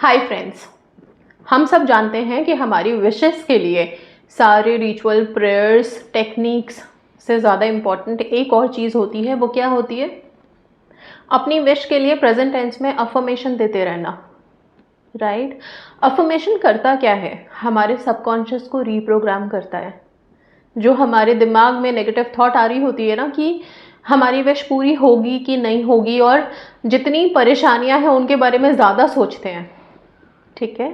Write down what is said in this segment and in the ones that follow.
Hi friends, हम सब जानते हैं कि हमारी विशेस के लिए सारे रिचुअल, प्रेयर्स, टेक्निक्स से ज़्यादा इम्पॉर्टेंट एक और चीज़ होती है। वो क्या होती है? अपनी विश के लिए प्रेजेंट टेंस में अफर्मेशन देते रहना। राइट? अफर्मेशन करता क्या है? हमारे सबकॉन्शियस को रीप्रोग्राम करता है। जो हमारे दिमाग में नेगेटिव थॉट आ रही होती है ना कि हमारी विश पूरी होगी कि नहीं होगी, और जितनी परेशानियां हैं उनके बारे में ज़्यादा सोचते हैं। ठीक है,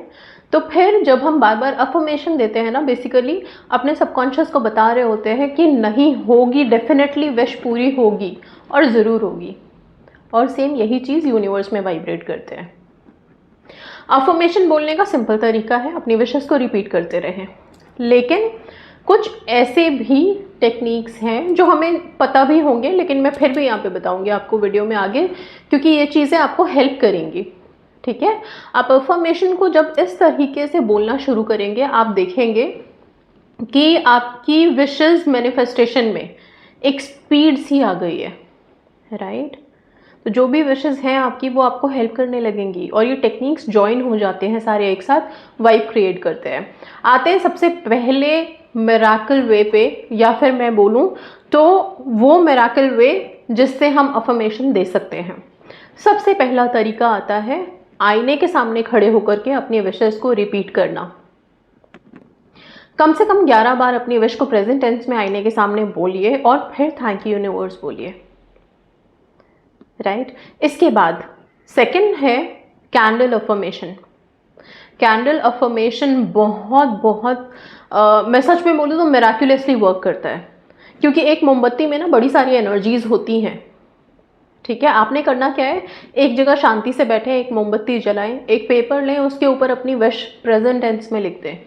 तो फिर जब हम बार बार अफर्मेशन देते हैं ना, बेसिकली अपने सबकॉन्शियस को बता रहे होते हैं कि नहीं होगी, डेफिनेटली विश पूरी होगी और ज़रूर होगी। और सेम यही चीज़ यूनिवर्स में वाइब्रेट करते हैं। अफर्मेशन बोलने का सिंपल तरीका है अपनी विशेस को रिपीट करते रहें, लेकिन कुछ ऐसे भी टेक्निक्स हैं जो हमें पता भी होंगे, लेकिन मैं फिर भी यहाँ पे बताऊंगी आपको वीडियो में आगे, क्योंकि ये चीज़ें आपको हेल्प करेंगी। ठीक है, आप अफर्मेशन को जब इस तरीके से बोलना शुरू करेंगे, आप देखेंगे कि आपकी विशेस मैनिफेस्टेशन में एक स्पीड सी आ गई है। राइट? तो जो भी विशेस हैं आपकी, वो आपको हेल्प करने लगेंगी, और ये टेक्निक्स ज्वाइन हो जाते हैं, सारे एक साथ वाइब क्रिएट करते हैं। आते हैं सबसे पहले मिराकल वे पे, या फिर मैं बोलूँ तो वो मिराकल वे जिससे हम अफर्मेशन दे सकते हैं। सबसे पहला तरीका आता है आईने के सामने खड़े होकर के अपनी विशेस को रिपीट करना। कम से कम 11 बार अपनी विश को प्रेजेंट टेंस में आईने के सामने बोलिए और फिर थैंक यू यूनिवर्स बोलिए। राइट? इसके बाद सेकंड है कैंडल अफर्मेशन। कैंडल अफर्मेशन बहुत मैं सच में बोलूँ तो मिराक्युलसली वर्क करता है, क्योंकि एक मोमबत्ती में ना बड़ी सारी एनर्जीज होती हैं। ठीक है, आपने करना क्या है, एक जगह शांति से बैठे, एक मोमबत्ती जलाएं, एक पेपर लें, उसके ऊपर अपनी विश प्रेजेंट टेंस में लिख दें।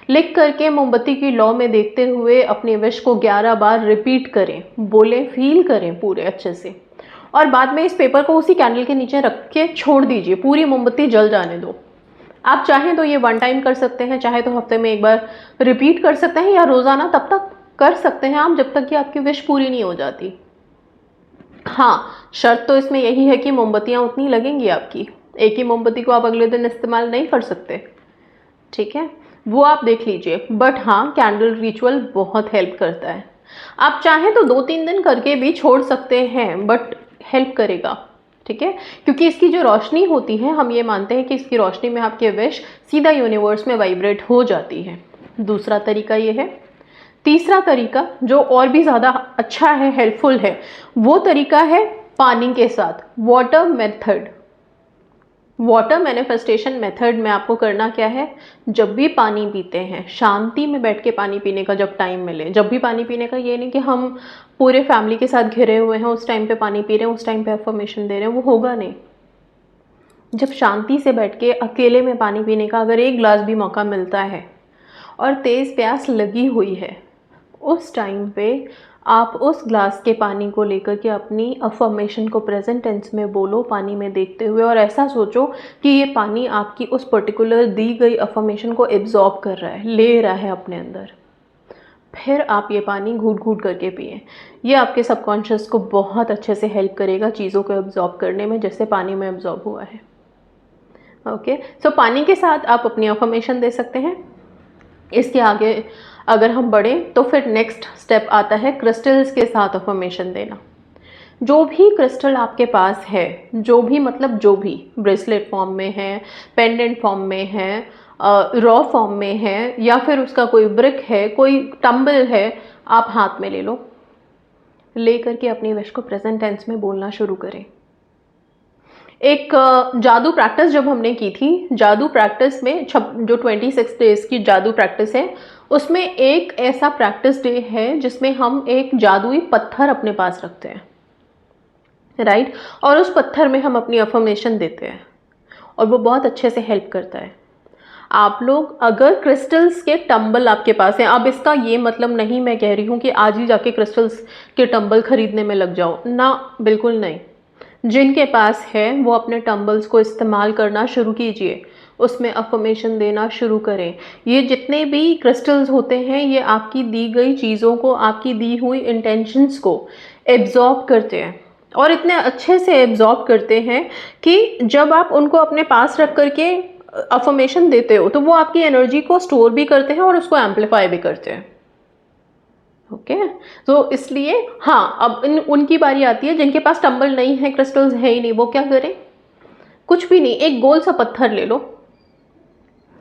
लिख करके मोमबत्ती की लौ में देखते हुए अपनी विश को 11 बार रिपीट करें, बोलें, फील करें पूरे अच्छे से, और बाद में इस पेपर को उसी कैंडल के नीचे रख के छोड़ दीजिए, पूरी मोमबत्ती जल जाने दो। आप चाहें तो ये वन टाइम कर सकते हैं, चाहे तो हफ्ते में एक बार रिपीट कर सकते हैं, या रोज़ाना तब तक कर सकते हैं आप जब तक कि आपकी विश पूरी नहीं हो जाती। हाँ, शर्त तो इसमें यही है कि मोमबत्तियाँ उतनी लगेंगी आपकी, एक ही मोमबत्ती को आप अगले दिन इस्तेमाल नहीं कर सकते। ठीक है, वो आप देख लीजिए। बट हाँ, कैंडल रिचुअल बहुत हेल्प करता है। आप चाहें तो 2-3 दिन करके भी छोड़ सकते हैं, बट हेल्प करेगा। ठीक है, क्योंकि इसकी जो रोशनी होती है, हम ये मानते हैं कि इसकी रोशनी में आपकी विश सीधा यूनिवर्स में वाइब्रेट हो जाती है। दूसरा तरीका ये है। तीसरा तरीका जो और भी ज़्यादा अच्छा है, हेल्पफुल है, वो तरीका है पानी के साथ, water method. Water manifestation method में आपको करना क्या है, जब भी पानी पीते हैं, शांति में बैठ के पानी पीने का जब टाइम मिले, जब भी पानी पीने का, ये नहीं कि हम पूरे फैमिली के साथ घिरे हुए हैं उस टाइम पे पानी पी रहे हैं, उस टाइम पे अफर्मेशन दे रहे हैं, वो होगा नहीं। जब शांति से बैठ के अकेले में पानी पीने का अगर एक ग्लास भी मौका मिलता है और तेज़ प्यास लगी हुई है, उस टाइम पे आप उस ग्लास के पानी को लेकर के अपनी अफर्मेशन को प्रेजेंट टेंस में बोलो, पानी में देखते हुए, और ऐसा सोचो कि ये पानी आपकी उस पर्टिकुलर दी गई अफर्मेशन को एब्जॉर्ब कर रहा है, ले रहा है अपने अंदर। फिर आप ये पानी घूट घूट करके पिए। ये आपके सबकॉन्शियस को बहुत अच्छे से हेल्प करेगा चीज़ों को एब्जॉर्ब करने में, जैसे पानी में एब्जॉर्ब हुआ है। ओके, सो पानी के साथ आप अपनी अफर्मेशन दे सकते हैं। इसके आगे अगर हम बढ़ें तो फिर नेक्स्ट स्टेप आता है क्रिस्टल्स के साथ अफर्मेशन देना। जो भी क्रिस्टल आपके पास है, जो भी मतलब जो भी ब्रेसलेट फॉर्म में है, पेंडेंट फॉर्म में है, रॉ फॉर्म में है, या फिर उसका कोई ब्रिक है, कोई टंबल है, आप हाथ में ले लो। ले करके अपनी विश को प्रेजेंट टेंस में बोलना शुरू करें। एक जादू प्रैक्टिस जब हमने की थी, जादू प्रैक्टिस में जो 26 डेज की जादू प्रैक्टिस है, उसमें एक ऐसा प्रैक्टिस डे है जिसमें हम एक जादुई पत्थर अपने पास रखते हैं। राइट? और उस पत्थर में हम अपनी अफर्मेशन देते हैं, और वो बहुत अच्छे से हेल्प करता है। आप लोग अगर क्रिस्टल्स के टंबल आपके पास हैं, अब इसका ये मतलब नहीं मैं कह रही हूँ कि आज ही जाके क्रिस्टल्स के टंबल खरीदने में लग जाओ ना, बिल्कुल नहीं। जिनके पास है वो अपने टंबल्स को इस्तेमाल करना शुरू कीजिए, उसमें अफर्मेशन देना शुरू करें। ये जितने भी क्रिस्टल्स होते हैं, ये आपकी दी गई चीज़ों को, आपकी दी हुई इंटेंशंस को एब्जॉर्ब करते हैं, और इतने अच्छे से एब्जॉर्ब करते हैं कि जब आप उनको अपने पास रख करके अफर्मेशन देते हो तो वो आपकी एनर्जी को स्टोर भी करते हैं और उसको एम्पलीफाई भी करते हैं। ओके तो इसलिए हाँ, अब उनकी बारी आती है जिनके पास टंबल नहीं है, क्रिस्टल्स है ही नहीं, वो क्या करें? कुछ भी नहीं, एक गोल सा पत्थर ले लो,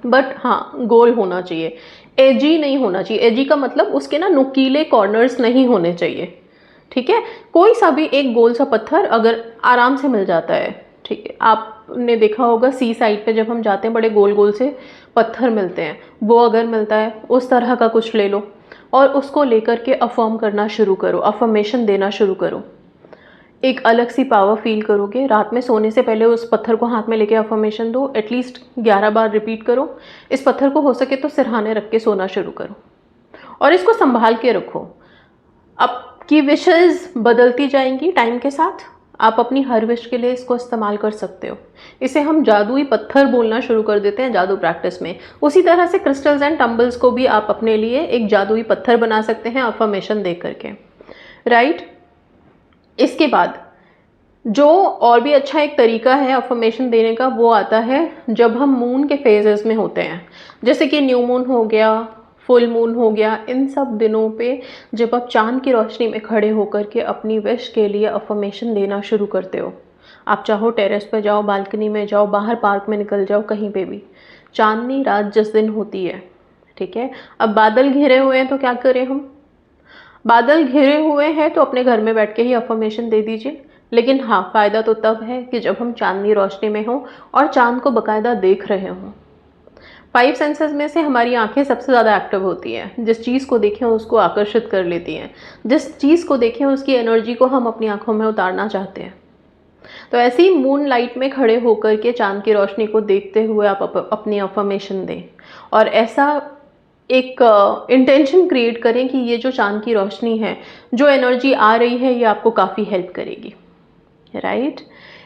बट हाँ गोल होना चाहिए, एजी नहीं होना चाहिए। एजी का मतलब उसके ना नुकीले कॉर्नर्स नहीं होने चाहिए, ठीक है। कोई सा भी एक गोल सा पत्थर अगर आराम से मिल जाता है, ठीक है। आपने देखा होगा सी साइड पे जब हम जाते हैं बड़े गोल गोल से पत्थर मिलते हैं, वो अगर मिलता है उस तरह का कुछ ले लो और उसको लेकर के अफर्म करना शुरू करो, अफर्मेशन देना शुरू करो। एक अलग सी पावर फील करोगे। रात में सोने से पहले उस पत्थर को हाथ में लेके अफर्मेशन दो, एटलीस्ट 11 बार रिपीट करो। इस पत्थर को हो सके तो सिरहाने रख के सोना शुरू करो और इसको संभाल के रखो। आपकी विशेज़ बदलती जाएंगी टाइम के साथ, आप अपनी हर विश के लिए इसको इस्तेमाल कर सकते हो। इसे हम जादुई पत्थर बोलना शुरू कर देते हैं जादू प्रैक्टिस में। उसी तरह से क्रिस्टल्स एंड टम्बल्स को भी आप अपने लिए एक जादुई पत्थर बना सकते हैं अफर्मेशन दे करके, राइट। इसके बाद जो और भी अच्छा एक तरीका है अफर्मेशन देने का, वो आता है जब हम मून के फेजेस में होते हैं, जैसे कि न्यू मून हो गया, फुल मून हो गया। इन सब दिनों पे जब आप चांद की रोशनी में खड़े होकर के अपनी विश के लिए अफर्मेशन देना शुरू करते हो, आप चाहो टेरेस पे जाओ, बालकनी में जाओ, बाहर पार्क में निकल जाओ, कहीं पे भी, चांदनी रात जिस दिन होती है, ठीक है। अब बादल घिरे हुए हैं तो क्या करें हम? बादल घिरे हुए हैं तो अपने घर में बैठ के ही अफर्मेशन दे दीजिए, लेकिन हाँ फ़ायदा तो तब है कि जब हम चांदनी रोशनी में हों और चांद को बाकायदा देख रहे हों। 5 सेंसेस में से हमारी आंखें सबसे ज़्यादा एक्टिव होती हैं। जिस चीज़ को देखें उसको आकर्षित कर लेती हैं, जिस चीज़ को देखें उसकी एनर्जी को हम अपनी आंखों में उतारना चाहते हैं। तो ऐसे ही मून लाइट में खड़े होकर के चांद की रोशनी को देखते हुए आप अपनी अफर्मेशन दें और ऐसा एक इंटेंशन क्रिएट करें कि ये जो चांद की रोशनी है, जो एनर्जी आ रही है, ये आपको काफ़ी हेल्प करेगी, राइट।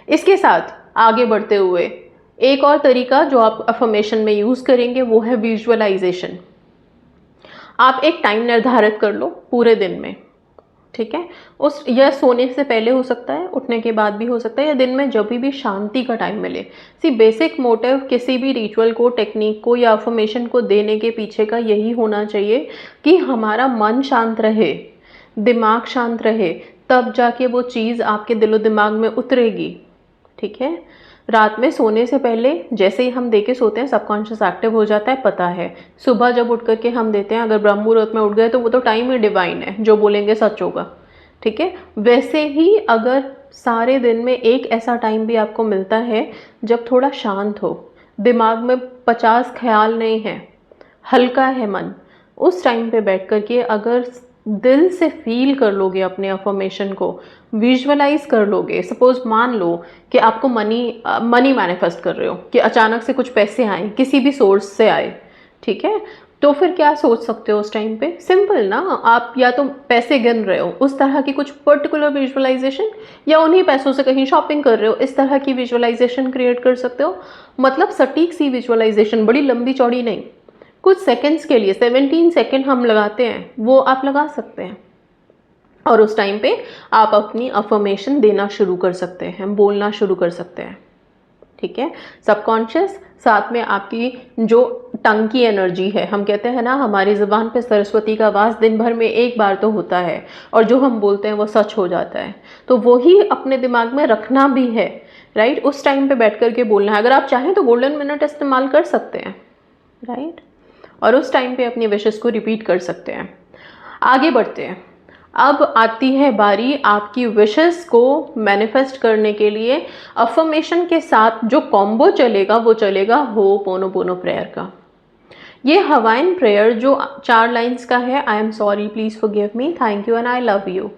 इसके साथ आगे बढ़ते हुए एक और तरीका जो आप अफर्मेशन में यूज़ करेंगे वो है विजुअलाइजेशन। आप एक टाइम निर्धारित कर लो पूरे दिन में, ठीक है। उस यह सोने से पहले हो सकता है, उठने के बाद भी हो सकता है, या दिन में जब भी शांति का टाइम मिले। सी बेसिक मोटिव किसी भी रिचुअल को, टेक्निक को या अफर्मेशन को देने के पीछे का यही होना चाहिए कि हमारा मन शांत रहे, दिमाग शांत रहे, तब जाके वो चीज़ आपके दिलो दिमाग में उतरेगी, ठीक है। रात में सोने से पहले जैसे ही हम दे के सोते हैं सबकॉन्शियस एक्टिव हो जाता है, पता है। सुबह जब उठ करके हम देते हैं, अगर ब्रह्म मुहूर्त में उठ गए तो वो तो टाइम ही डिवाइन है, जो बोलेंगे सच होगा, ठीक है। वैसे ही अगर सारे दिन में एक ऐसा टाइम भी आपको मिलता है जब थोड़ा शांत हो, दिमाग में 50 ख्याल नहीं है, हल्का है मन, उस टाइम पे बैठ कर के अगर दिल से फील कर लोगे अपने अफर्मेशन को, विजुअलाइज कर लोगे। सपोज मान लो कि आपको मनी मैनिफेस्ट कर रहे हो, कि अचानक से कुछ पैसे आए, किसी भी सोर्स से आए, ठीक है। तो फिर क्या सोच सकते हो उस टाइम पे? सिंपल ना, आप या तो पैसे गिन रहे हो, उस तरह की कुछ पर्टिकुलर विजुअलाइजेशन, या उन्हीं पैसों से कहीं शॉपिंग कर रहे हो, इस तरह की विजुअलाइजेशन क्रिएट कर सकते हो। मतलब सटीक सी विजुअलाइजेशन, बड़ी लंबी चौड़ी नहीं, कुछ सेकंड्स के लिए, 17 सेकंड हम लगाते हैं, वो आप लगा सकते हैं और उस टाइम पे आप अपनी अफर्मेशन देना शुरू कर सकते हैं, बोलना शुरू कर सकते हैं, ठीक है। सबकॉन्शियस, साथ में आपकी जो टंग की एनर्जी है, हम कहते हैं ना हमारी ज़ुबान पे सरस्वती का वास दिन भर में एक बार तो होता है और जो हम बोलते हैं वो सच हो जाता है, तो वही अपने दिमाग में रखना भी है, राइट। उस टाइम पे बैठ कर के बोलना है। अगर आप चाहें तो गोल्डन मिनट इस्तेमाल कर सकते हैं, राइट, और उस टाइम पे अपनी विशेस को रिपीट कर सकते हैं। आगे बढ़ते हैं। अब आती है बारी आपकी विशेस को मैनिफेस्ट करने के लिए अफर्मेशन के साथ जो कॉम्बो चलेगा वो चलेगा होपोनोपोनो प्रेयर का। ये हवाइन प्रेयर जो 4 लाइंस का है, I am sorry, please forgive me, thank you and I love you.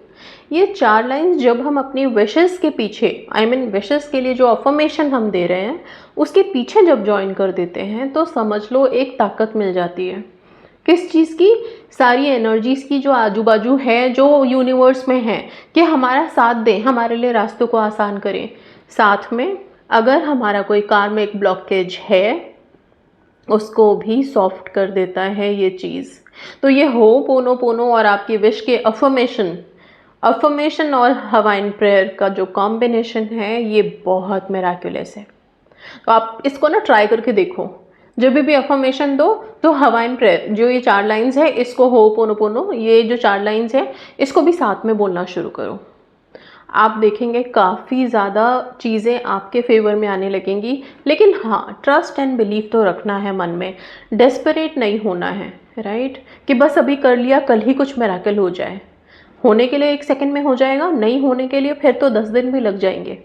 ये 4 लाइंस जब हम अपनी विशेस के पीछे, आई मीन विशेस के लिए जो अफर्मेशन हम दे रहे हैं उसके पीछे जब ज्वाइन कर देते हैं तो समझ लो एक ताकत मिल जाती है। किस चीज़ की? सारी एनर्जीज़ की जो आजू बाजू है, जो यूनिवर्स में है, कि हमारा साथ दें, हमारे लिए रास्तों को आसान करें। साथ में अगर हमारा कोई कार्मिक ब्लॉकेज है उसको भी सॉफ्ट कर देता है ये चीज़। तो ये होपोनोपोनो और आपकी विश के अफर्मेशन और हवाइन प्रेयर का जो कॉम्बिनेशन है ये बहुत मिराक्युलस है। तो आप इसको ना ट्राई करके देखो, जब भी अफर्मेशन दो तो हवाइन प्रेयर जो ये 4 लाइंस है इसको होपोनोपोनो, ये जो 4 लाइंस है इसको भी साथ में बोलना शुरू करो। आप देखेंगे काफ़ी ज़्यादा चीज़ें आपके फेवर में आने लगेंगी। लेकिन हाँ, ट्रस्ट एंड बिलीव तो रखना है मन में, डेस्परेट नहीं होना है, राइट, कि बस अभी कर लिया कल ही कुछ मिरेकल हो जाए। होने के लिए 1 सेकंड में हो जाएगा, नहीं होने के लिए फिर तो 10 दिन भी लग जाएंगे।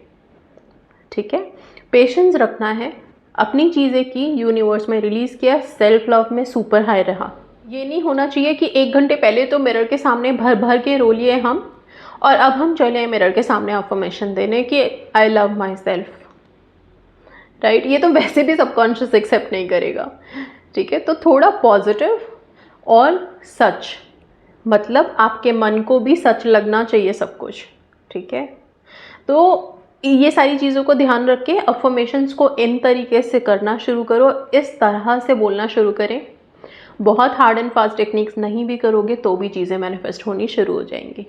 ठीक है, पेशेंस रखना है, अपनी चीज़ें की, यूनिवर्स में रिलीज़ किया, सेल्फ लव में सुपर हाई रहा। ये नहीं होना चाहिए कि 1 घंटे पहले तो मिरर के सामने भर भर के रो लिए हम, और अब हम चले मिरर के सामने अफर्मेशन देने कि I love my self, right. ये तो वैसे भी सबकॉन्शियस एक्सेप्ट नहीं करेगा। ठीक है, तो थोड़ा पॉजिटिव और सच, मतलब आपके मन को भी सच लगना चाहिए सब कुछ। ठीक है, तो ये सारी चीज़ों को ध्यान रख के अफर्मेशंस को इन तरीके से करना शुरू करो, इस तरह से बोलना शुरू करें। बहुत हार्ड एंड फास्ट टेक्निक्स नहीं भी करोगे तो भी चीज़ें मैनिफेस्ट होनी शुरू हो जाएंगी।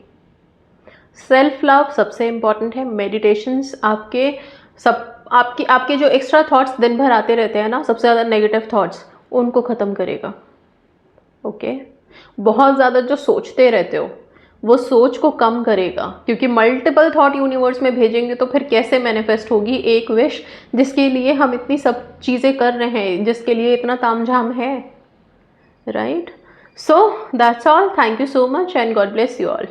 सेल्फ लव सबसे इम्पॉर्टेंट है। मेडिटेशंस आपके जो एक्स्ट्रा थॉट्स दिन भर आते रहते हैं ना, सबसे ज़्यादा नेगेटिव थॉट्स, उनको ख़त्म करेगा। ओके, बहुत ज़्यादा जो सोचते रहते हो वो सोच को कम करेगा, क्योंकि मल्टीपल थॉट यूनिवर्स में भेजेंगे तो फिर कैसे मैनिफेस्ट होगी एक विश जिसके लिए हम इतनी सब चीज़ें कर रहे हैं, जिसके लिए इतना तामझाम है, right. So that's all, thank you so much and God bless you all.